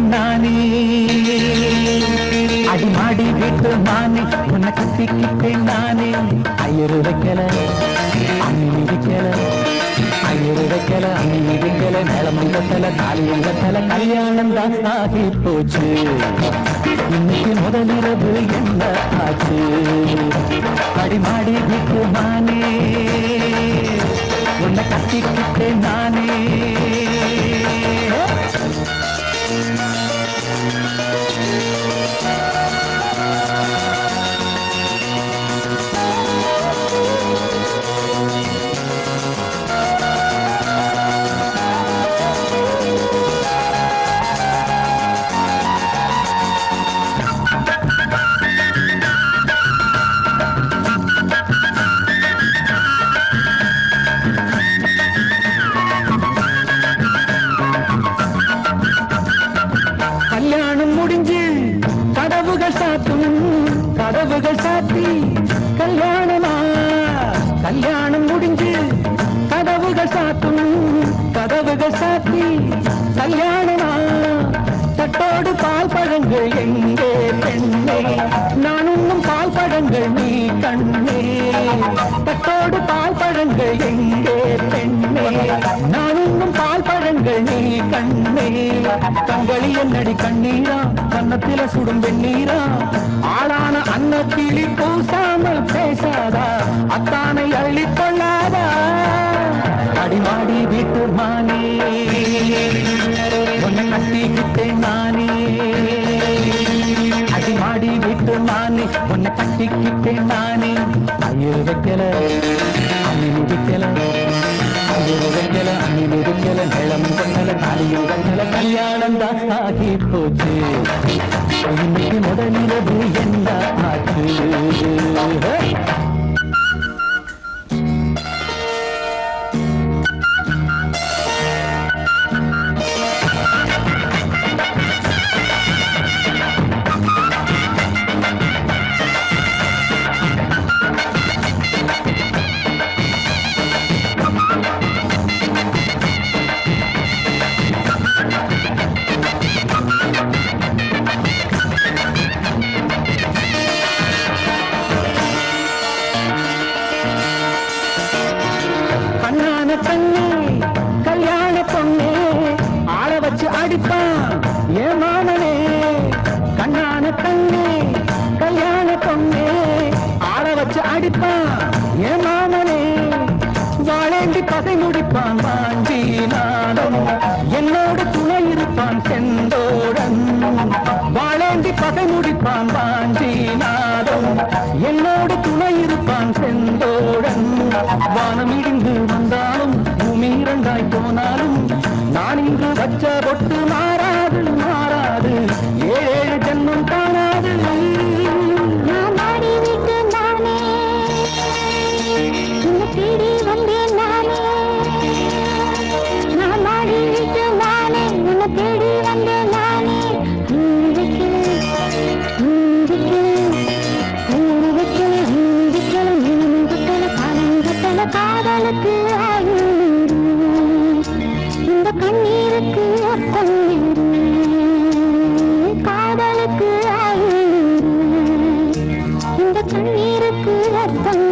நானே அடிமாடி வீட்டு நானே உன்னை கட்டிக்கிட்டேன் நானே ஐயரு வைக்கல அம்மி மிதிக்கல ஐயரு வைக்கல அம்மி மிதிக்கல மேளமங்கத்தல தாலியங்கத்தல கல்யாணம் தான் ஆகி போச்சு இன்னைக்கு முதலிரவு என்ன ஆச்சு அடிமாடி வீட்டு நானே உன்னை கட்டிக்கிட்டேன் நானே கல்யாணம் முடிஞ்சு கதவுகள் சாத்தும் கதவுகள் சாத்தி கல்யாணமா கல்யாணம் முடிஞ்சு கதவுகள் சாத்தும் கதவுகள் சாத்தி கல்யாணமா தட்டோடு பால் பழங்கள் எங்கே பெண்ணே நான் உண்ணும் பால் பழங்கள் நீ கண்ணே தட்டோடு பால் பழங்கள் எங்கே பெண்ணே நான் உண்ணும் பால் பழங்கள் நீ கண்ணே கண்களி என்னடி கண்ணீரா கன்னத்தில சுடும் வெண்ணீரா ஆளான அன்னக்கிளி பூசாமல் பேசாதா அத்தானை அள்ளிக் கொள்ளாதா அடிமாடி வீட்டு மானே உன்னை கட்டிக்கிட்டேன் நானே அடிமாடி வீட்டு நானே உன்னை கட்டிக்கிட்டேன் நானே ஐயர் வைக்கல அம்மி மிதிக்கல ஐயர் வைக்கல அம்மி மிதிக்கல நிலம் கொண்டல தாலியும் கண்டல கல்யாணம் தான் ஆகி போச்சு இன்னைக்கு முதலிரவு என்ன ஆச்சு கல்யாண பொண்ணே ஆள வச்சு அடிப்பான் ஏன் மாமனே கண்ணான கண்ணே கல்யாண பொண்ணே ஆள வச்சு அடிப்பான் ஏன் மாமனே வாழேந்தி பகை முடிப்பான் வாஞ்சி நாடம் என்னோடு துணை இருப்பான் செந்தோடன் வாழேந்தி பகை முடிப்பான் வாஞ்சி நாடம் என்னோடு துணை இருப்பான் செந்தோடன் வானம் இடிந்து வந்தாலும் பூமி இரண்டாய் போனாலும் நான் இங்கு வச்ச பொட்டு மாறாது மாறாது ஏழு ஜென்மம் காணாது காதலுக்கு இந்த கண்ணீருக்கு அர்த்தம் காதலுக்கு இந்த கண்ணீருக்கு அர்த்தம்